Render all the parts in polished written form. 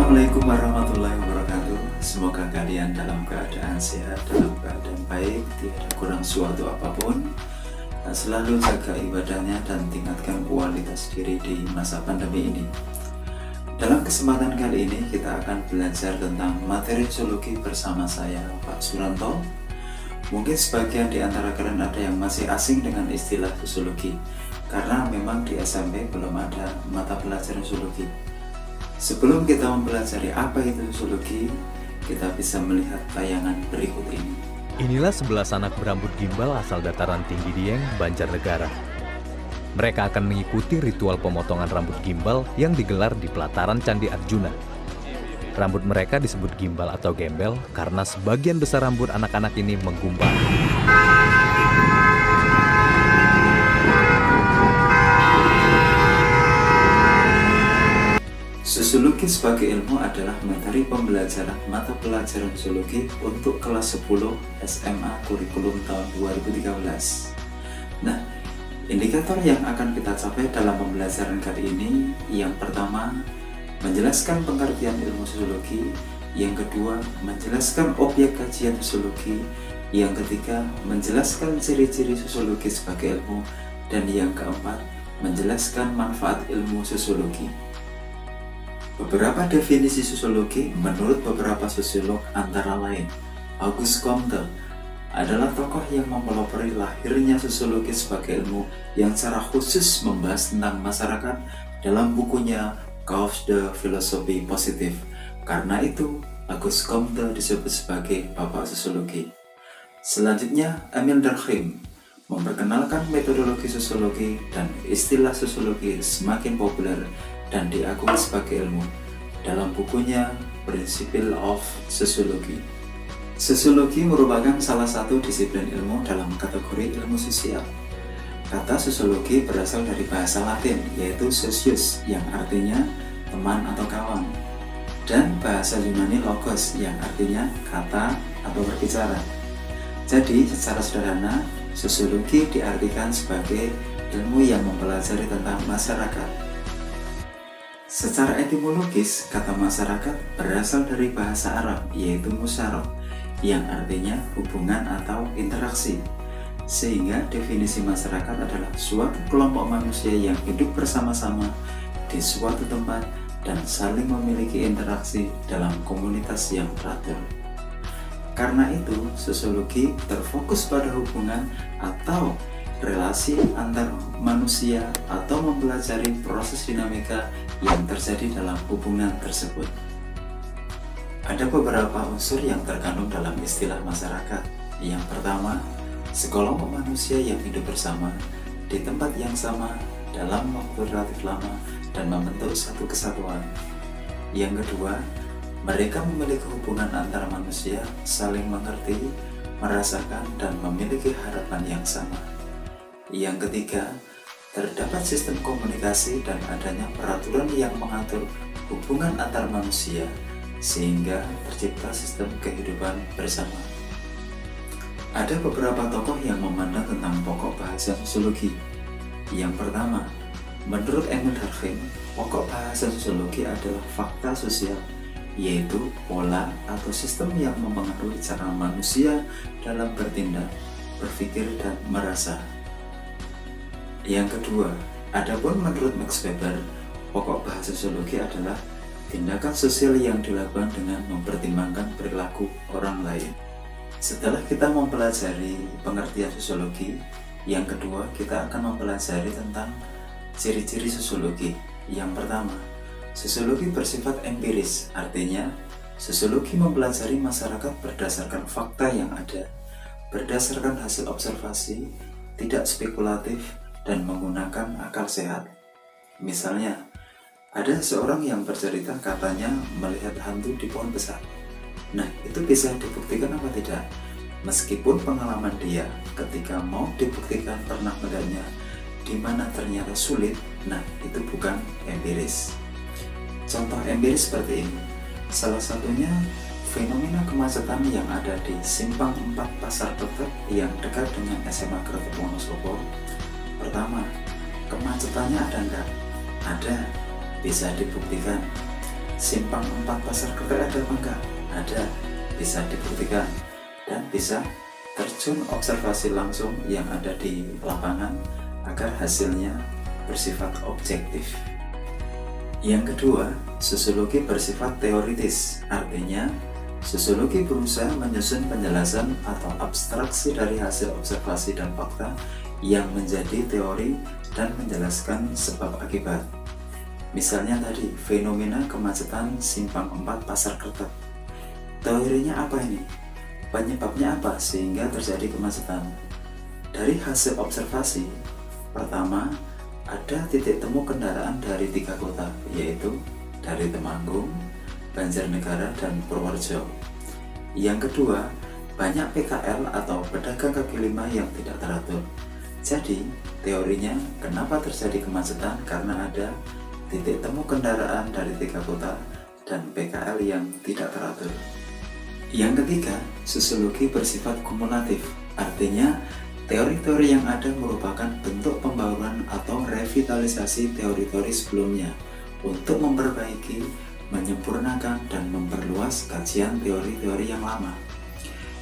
Assalamualaikum warahmatullahi wabarakatuh. Semoga kalian dalam keadaan sehat, dalam keadaan baik, tidak kurang suatu apapun. Selalu jaga ibadahnya dan tingkatkan kualitas diri di masa pandemi ini. Dalam kesempatan kali ini kita akan belajar tentang materi zoologi bersama saya, Pak Suranto. Mungkin sebagian di antara kalian ada yang masih asing dengan istilah zoologi, karena memang di SMP belum ada mata pelajaran zoologi. Sebelum kita mempelajari apa itu zoologi, kita bisa melihat tayangan berikut ini. Inilah 11 anak berambut gimbal asal dataran tinggi Dieng, Banjarnegara. Mereka akan mengikuti ritual pemotongan rambut gimbal yang digelar di pelataran Candi Arjuna. Rambut mereka disebut gimbal atau gembel karena sebagian besar rambut anak-anak ini menggumpal. Zoologi sebagai ilmu adalah materi pembelajaran mata pelajaran zoologi untuk kelas 10 SMA kurikulum tahun 2013. Nah, indikator yang akan kita capai dalam pembelajaran kali ini, yang pertama, menjelaskan pengertian ilmu zoologi, yang kedua, menjelaskan objek kajian zoologi, yang ketiga, menjelaskan ciri-ciri zoologi sebagai ilmu, dan yang keempat, menjelaskan manfaat ilmu zoologi. Beberapa definisi zoologi menurut beberapa sosiolog antara lain, Auguste Comte adalah tokoh yang mempelopori lahirnya zoologi sebagai ilmu yang secara khusus membahas tentang masyarakat dalam bukunya Causes de Philosophie Positive. Karena itu, Auguste Comte disebut sebagai bapak zoologi. Selanjutnya, Emile Durkheim memperkenalkan metodologi sosiologi dan istilah sosiologi semakin populer dan diakui sebagai ilmu dalam bukunya Principles of Sociology. Sosiologi merupakan salah satu disiplin ilmu dalam kategori ilmu sosial. Kata sosiologi berasal dari bahasa Latin yaitu socius yang artinya teman atau kawan, dan bahasa Yunani logos yang artinya kata atau berbicara. Jadi secara sederhana, sosiologi diartikan sebagai ilmu yang mempelajari tentang masyarakat. Secara etimologis, kata masyarakat berasal dari bahasa Arab yaitu musyarah yang artinya hubungan atau interaksi. Sehingga definisi masyarakat adalah suatu kelompok manusia yang hidup bersama-sama di suatu tempat dan saling memiliki interaksi dalam komunitas yang teratur. Karena itu, sosiologi terfokus pada hubungan atau relasi antar manusia atau mempelajari proses dinamika yang terjadi dalam hubungan tersebut. Ada beberapa unsur yang terkandung dalam istilah masyarakat. Yang pertama, sekelompok manusia yang hidup bersama di tempat yang sama dalam waktu relatif lama dan membentuk satu kesatuan. Yang kedua, mereka memiliki hubungan antar manusia, saling mengerti, merasakan, dan memiliki harapan yang sama. Yang ketiga, terdapat sistem komunikasi dan adanya peraturan yang mengatur hubungan antar manusia sehingga tercipta sistem kehidupan bersama. Ada beberapa tokoh yang memandang tentang pokok bahasa sosiologi. Yang pertama, menurut Emile Durkheim, pokok bahasa sosiologi adalah fakta sosial, yaitu pola atau sistem yang mempengaruhi cara manusia dalam bertindak, berpikir, dan merasa. Yang kedua, adapun menurut Max Weber, pokok bahasa sosiologi adalah tindakan sosial yang dilakukan dengan mempertimbangkan perilaku orang lain. Setelah kita mempelajari pengertian sosiologi, yang kedua kita akan mempelajari tentang ciri-ciri sosiologi. Yang pertama, sosiologi bersifat empiris, artinya sosiologi mempelajari masyarakat berdasarkan fakta yang ada, berdasarkan hasil observasi, tidak spekulatif, dan menggunakan akal sehat. Misalnya, ada seorang yang bercerita katanya melihat hantu di pohon besar. Nah, itu bisa dibuktikan apa tidak? Meskipun pengalaman dia ketika mau dibuktikan pernah melihatnya, di mana ternyata sulit, nah itu bukan empiris. Contoh empiris seperti ini. Salah satunya fenomena kemacetan yang ada di Simpang 4 Pasar Tebet yang dekat dengan SMA Kretek Wonosobo. Pertama, kemacetannya ada enggak? Ada, bisa dibuktikan. simpang 4 Pasar Kertek ada apa enggak? Ada, bisa dibuktikan dan bisa terjun observasi langsung yang ada di lapangan agar hasilnya bersifat objektif. Yang kedua, sosiologi bersifat teoritis, artinya sosiologi berusaha menyusun penjelasan atau abstraksi dari hasil observasi dan fakta yang menjadi teori dan menjelaskan sebab akibat. Misalnya tadi, fenomena kemacetan simpang 4 Pasar Kertek. Teorinya apa ini? Penyebabnya apa sehingga terjadi kemacetan? Dari hasil observasi, pertama, ada titik temu kendaraan dari 3 kota, yaitu dari Temanggung, Banjarnegara, dan Purworejo. Yang kedua, banyak PKL atau pedagang kaki lima yang tidak teratur. Jadi, teorinya kenapa terjadi kemacetan karena ada titik temu kendaraan dari 3 kota dan PKL yang tidak teratur. Yang ketiga, sosiologi bersifat kumulatif, artinya teori-teori yang ada merupakan bentuk pembaruan atau revitalisasi teori-teori sebelumnya untuk memperbaiki, menyempurnakan, dan memperluas kajian teori-teori yang lama.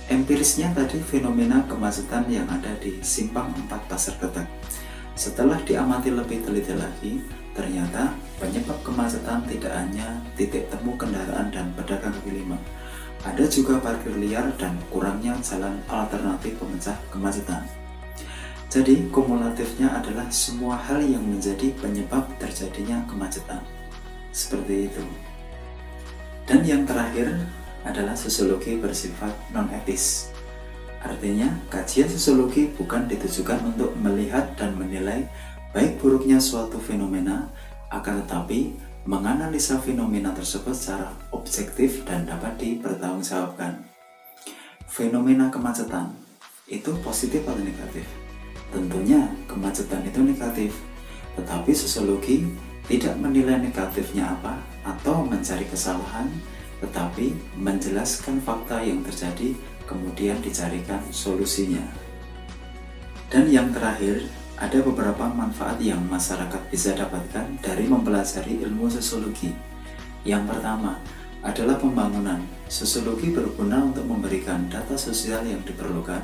Empirisnya tadi fenomena kemacetan yang ada di simpang 4 Pasar Kertek. Setelah diamati lebih teliti lagi, ternyata penyebab kemacetan tidak hanya titik temu kendaraan dan pedagang kaki lima. Ada juga parkir liar dan kurangnya jalan alternatif pemecah kemacetan. Jadi, kumulatifnya adalah semua hal yang menjadi penyebab terjadinya kemacetan. Seperti itu. Dan yang terakhir adalah sosiologi bersifat non-etis. Artinya, kajian sosiologi bukan ditujukan untuk melihat dan menilai baik buruknya suatu fenomena, akan tetapi menganalisa fenomena tersebut secara objektif dan dapat dipertanggungjawabkan. Fenomena kemacetan itu positif atau negatif? Tentunya kemacetan itu negatif, tetapi sosiologi tidak menilai negatifnya apa atau mencari kesalahan, tetapi menjelaskan fakta yang terjadi kemudian dicarikan solusinya. Dan yang terakhir, ada beberapa manfaat yang masyarakat bisa dapatkan dari mempelajari ilmu sosiologi. Yang pertama adalah pembangunan. Sosiologi berguna untuk memberikan data sosial yang diperlukan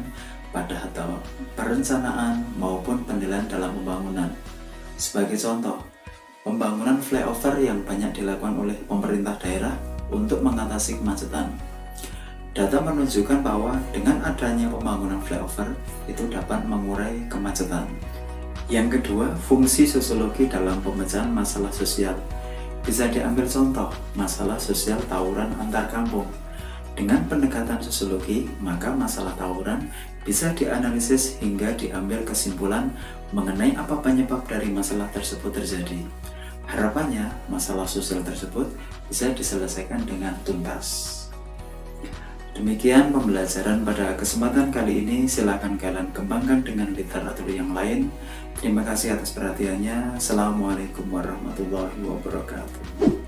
pada tahap perencanaan maupun penilaian dalam pembangunan. Sebagai contoh, pembangunan flyover yang banyak dilakukan oleh pemerintah daerah untuk mengatasi kemacetan. Data menunjukkan bahwa dengan adanya pembangunan flyover itu dapat mengurai kemacetan. Yang kedua, fungsi sosiologi dalam pemecahan masalah sosial. Bisa diambil contoh, masalah sosial tawuran antar kampung. Dengan pendekatan sosiologi, maka masalah tawuran bisa dianalisis hingga diambil kesimpulan mengenai apa penyebab dari masalah tersebut terjadi. Harapannya, masalah sosial tersebut bisa diselesaikan dengan tuntas. Demikian pembelajaran pada kesempatan kali ini. Silakan kalian kembangkan dengan literatur yang lain. Terima kasih atas perhatiannya. Assalamualaikum warahmatullahi wabarakatuh.